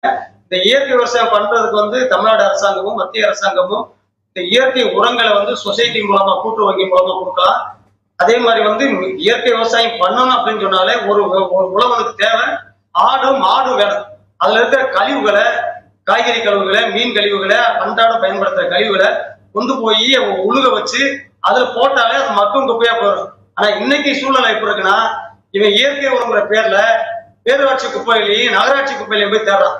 இந்த இயற்கை விவசாயம் பண்றதுக்கு தமிழ்நாடு அரசாங்கமும் மத்திய அரசாங்கமும் இந்த இயற்கை உரங்களை சொசைட்டி மூலமா கூட்டு வங்கி மூலமா கொடுக்கலாம். அதே மாதிரி இயற்கை விவசாயம் பண்ணணும் அப்படின்னு சொன்னாலே ஒரு உழவனுக்கு தேவை ஆடு மாடு வேணும். அதுல இருக்கிற கழிவுகளை, காய்கறி கழிவுகளை, மீன் கழிவுகளை, அன்றாட பயன்படுத்துற கழிவுகளை கொண்டு போய் உழுக வச்சு அதுல போட்டாலே அது மட்டும் குப்பையா போயிடும். ஆனா இன்னைக்கு சூழ்நிலை எப்படி இருக்குன்னா, இவன் இயற்கை உரங்கிற பேர்ல பேரூராட்சி குப்பையிலையும் நகராட்சி குப்பையிலையும் போய் தேடுறான்.